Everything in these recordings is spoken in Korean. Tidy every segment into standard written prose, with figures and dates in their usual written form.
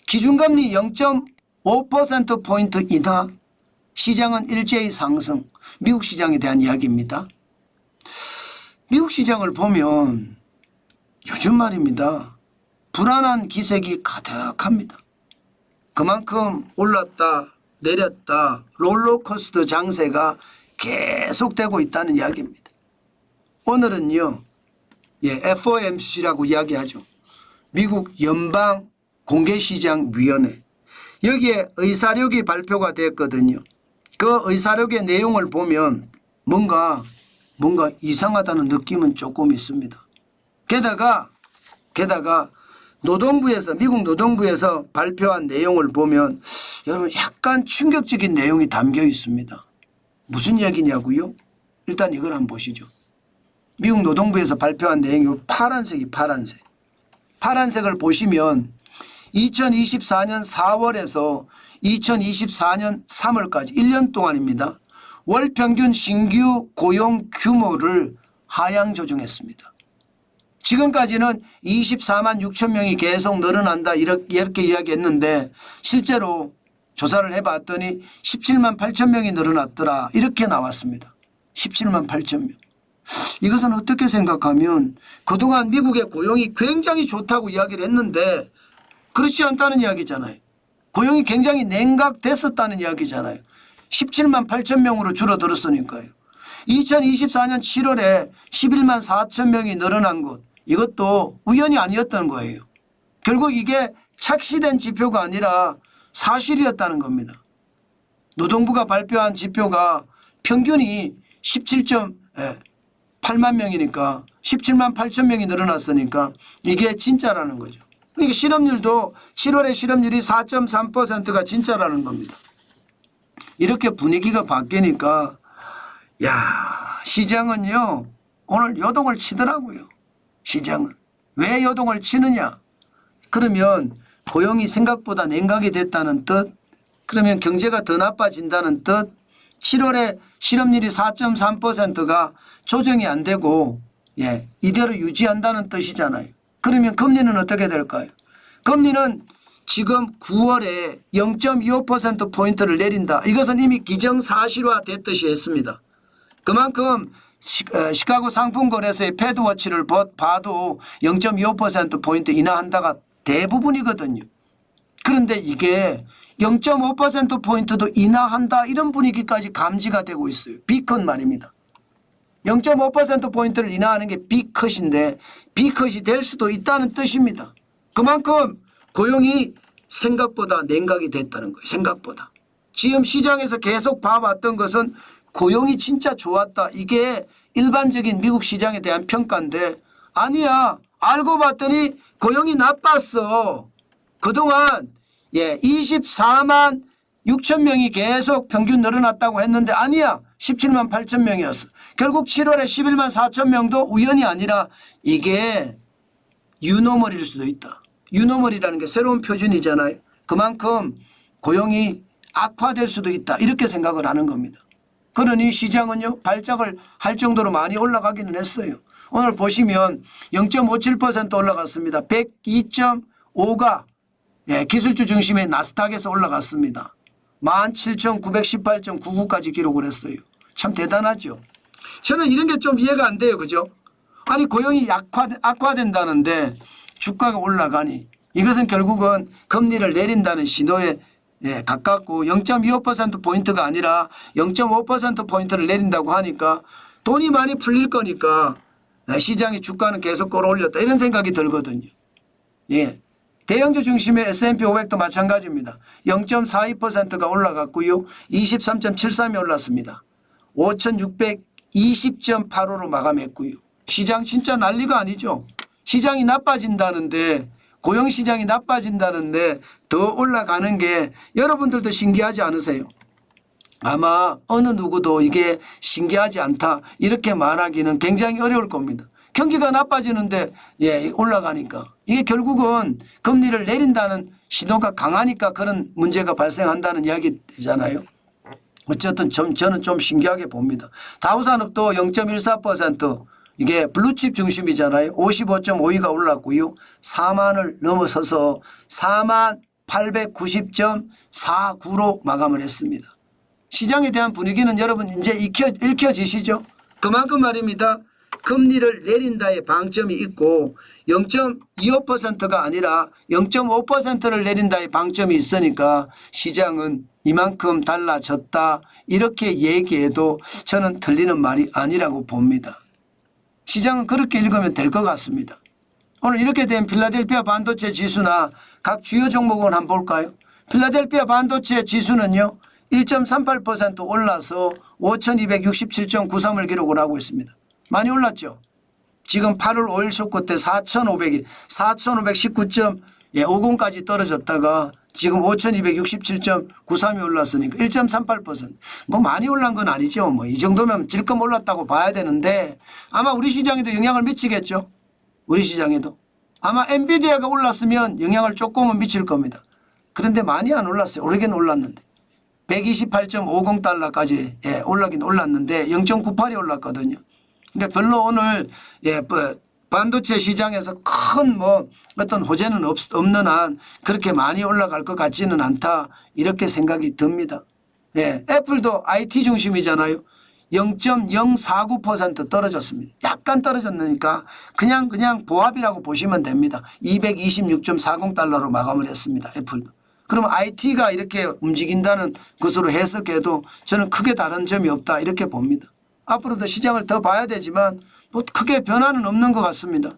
기준금리 0.5%포인트 인하, 시장은 일제히 상승. 미국 시장에 대한 이야기입니다. 미국 시장을 보면 요즘 말입니다. 불안한 기색이 가득합니다. 그만큼 올랐다 내렸다 롤러코스터 장세가 계속되고 있다는 이야기입니다. 오늘은요, FOMC라고 이야기하죠. 미국 연방공개시장위원회. 여기에 의사록이 발표가 됐거든요. 그 의사록의 내용을 보면 뭔가 이상하다는 느낌은 조금 있습니다. 게다가 노동부에서, 미국 노동부에서 발표한 내용을 보면 여러분 약간 충격적인 내용이 담겨 있습니다. 무슨 이야기냐고요? 일단 이걸 한번 보시죠. 미국 노동부에서 발표한 내용이 파란색이 파란색. 파란색을 보시면 2024년 4월에서 2024년 3월까지 1년 동안입니다. 월 평균 신규 고용 규모를 하향 조정했습니다. 지금까지는 24만 6천 명이 계속 늘어난다 이렇게 이야기했는데 실제로 조사를 해봤더니 17만 8천 명이 늘어났더라 이렇게 나왔습니다. 17만 8천 명. 이것은 어떻게 생각하면 그동안 미국의 고용이 굉장히 좋다고 이야기를 했는데 그렇지 않다는 이야기잖아요. 고용이 굉장히 냉각됐었다는 이야기잖아요. 17만 8천 명으로 줄어들었으니까요. 2024년 7월에 11만 4천 명이 늘어난 것, 이것도 우연이 아니었던 거예요. 결국 이게 착시된 지표가 아니라 사실이었다는 겁니다. 노동부가 발표한 지표가 평균이 17.8만 명이니까 17만 8천 명이 늘어났으니까 이게 진짜라는 거죠. 그러니까 실업률도 7월에 실업률이 4.3%가 진짜라는 겁니다. 이렇게 분위기가 바뀌니까 시장은요 오늘 요동을 치더라고요. 시장은. 왜 요동을 치느냐. 그러면 고용이 생각보다 냉각이 됐다는 뜻, 그러면 경제가 더 나빠진다는 뜻, 7월에 실업률이 4.3%가 조정이 안 되고 이대로 유지한다는 뜻이잖아요. 그러면 금리는 어떻게 될까요? 금리는 지금 9월에 0.25%포인트를 내린다. 이것은 이미 기정사실화 됐듯이 했습니다. 그만큼 시카고 상품거래소의 패드워치를 봐도 0.25%포인트 인하한다가 대부분이거든요. 그런데 이게 0.5%포인트도 인하한다 이런 분위기까지 감지가 되고 있어요. B컷 말입니다. 0.5%포인트를 인하하는 게 B컷인데 B컷이 될 수도 있다는 뜻입니다. 그만큼 고용이 생각보다 냉각이 됐다는 거예요. 생각보다. 지금 시장에서 계속 봐왔던 것은 고용이 진짜 좋았다. 이게 일반적인 미국 시장에 대한 평가인데 아니야. 알고 봤더니 고용이 나빴어. 그동안 24만 6천 명이 계속 평균 늘어났다고 했는데 아니야. 17만 8천 명이었어. 결국 7월에 11만 4천 명도 우연이 아니라 이게 유노멀일 수도 있다. 유노멀이라는 게 새로운 표준이잖아요. 그만큼 고용이 악화될 수도 있다. 이렇게 생각을 하는 겁니다. 그러니 시장은요 발작을 할 정도로 많이 올라가기는 했어요. 오늘 보시면 0.57% 올라갔습니다. 102.5가 기술주 중심의 나스닥에서 올라갔습니다. 17,918.99까지 기록을 했어요. 참 대단하죠. 저는 이런 게 좀 이해가 안 돼요. 그죠? 아니 고용이 악화된다는데 주가가 올라가니 이것은 결국은 금리를 내린다는 신호에 가깝고 0.25%포인트가 아니라 0.5%포인트를 내린다고 하니까 돈이 많이 풀릴 거니까 시장의 주가는 계속 끌어올렸다 이런 생각이 들거든요. 대형주 중심의 S&P 500도 마찬가지입니다. 0.42%가 올라갔고요. 23.73이 올랐습니다. 5,620.85로 마감했고요. 시장 진짜 난리가 아니죠. 시장이 나빠진다는데 고용시장이 나빠진다는데 더 올라가는 게 여러분들도 신기하지 않으세요? 아마 어느 누구도 이게 신기하지 않다 이렇게 말하기는 굉장히 어려울 겁니다. 경기가 나빠지는데 올라가니까 이게 결국은 금리를 내린다는 신호가 강하니까 그런 문제가 발생한다는 이야기잖아요. 어쨌든 저는 좀 신기하게 봅니다. 다우산업도 0.14% 이게 블루칩 중심이잖아요. 55.52가 올랐고요. 4만을 넘어서서 4만 890.49로 마감을 했습니다. 시장에 대한 분위기는 여러분 이제 읽혀지시죠? 그만큼 말입니다. 금리를 내린다의 방점이 있고 0.25%가 아니라 0.5%를 내린다의 방점이 있으니까 시장은 이만큼 달라졌다 이렇게 얘기해도 저는 틀리는 말이 아니라고 봅니다. 시장은 그렇게 읽으면 될 것 같습니다. 오늘 이렇게 된 필라델피아 반도체 지수나 각 주요 종목은 한번 볼까요? 필라델피아 반도체 지수는요 1.38% 올라서 5267.93을 기록을 하고 있습니다. 많이 올랐죠. 지금 8월 5일 쇼크 때 4,519.50까지 떨어졌다가 지금 5,267.93이 올랐으니까 1.38%. 뭐 많이 올란 건 아니죠. 뭐 이 정도면 질끔 올랐다고 봐야 되는데 아마 우리 시장에도 영향을 미치겠죠. 우리 시장에도. 아마 엔비디아가 올랐으면 영향을 조금은 미칠 겁니다. 그런데 많이 안 올랐어요. 오르긴 올랐는데. 128.50달러까지 올라긴 올랐는데 0.98이 올랐거든요. 그러니까 별로 오늘 반도체 시장에서 큰 뭐 어떤 호재는 없는 한 그렇게 많이 올라갈 것 같지는 않다 이렇게 생각이 듭니다. 애플도 IT 중심이잖아요. 0.049% 떨어졌습니다. 약간 떨어졌으니까 그냥 보합이라고 보시면 됩니다. 226.40달러로 마감을 했습니다. 애플도. 그러면 IT가 이렇게 움직인다는 것으로 해석해도 저는 크게 다른 점이 없다 이렇게 봅니다. 앞으로도 시장을 더 봐야 되지만 뭐 크게 변화는 없는 것 같습니다.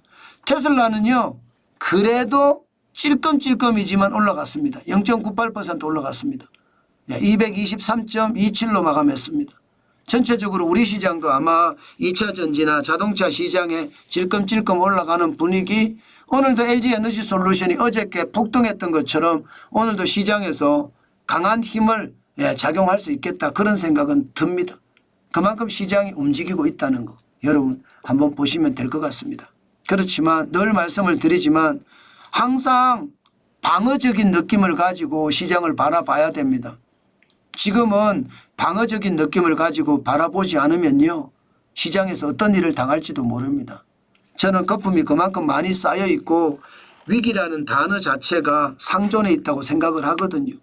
테슬라는요. 그래도 찔끔찔끔이지만 올라갔습니다. 0.98% 올라갔습니다. 223.27로 마감했습니다. 전체적으로 우리 시장도 아마 2차 전지나 자동차 시장에 찔끔찔끔 올라가는 분위기 오늘도 LG에너지솔루션이 어저께 폭등했던 것처럼 오늘도 시장에서 강한 힘을 작용할 수 있겠다 그런 생각은 듭니다. 그만큼 시장이 움직이고 있다는 거 여러분 한번 보시면 될 것 같습니다. 그렇지만 늘 말씀을 드리지만 항상 방어적인 느낌을 가지고 시장을 바라봐야 됩니다. 지금은 방어적인 느낌을 가지고 바라보지 않으면요. 시장에서 어떤 일을 당할지도 모릅니다. 저는 거품이 그만큼 많이 쌓여 있고 위기라는 단어 자체가 상존해 있다고 생각을 하거든요.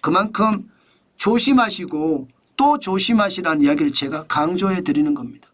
그만큼 조심하시고 또 조심하시라는 이야기를 제가 강조해 드리는 겁니다.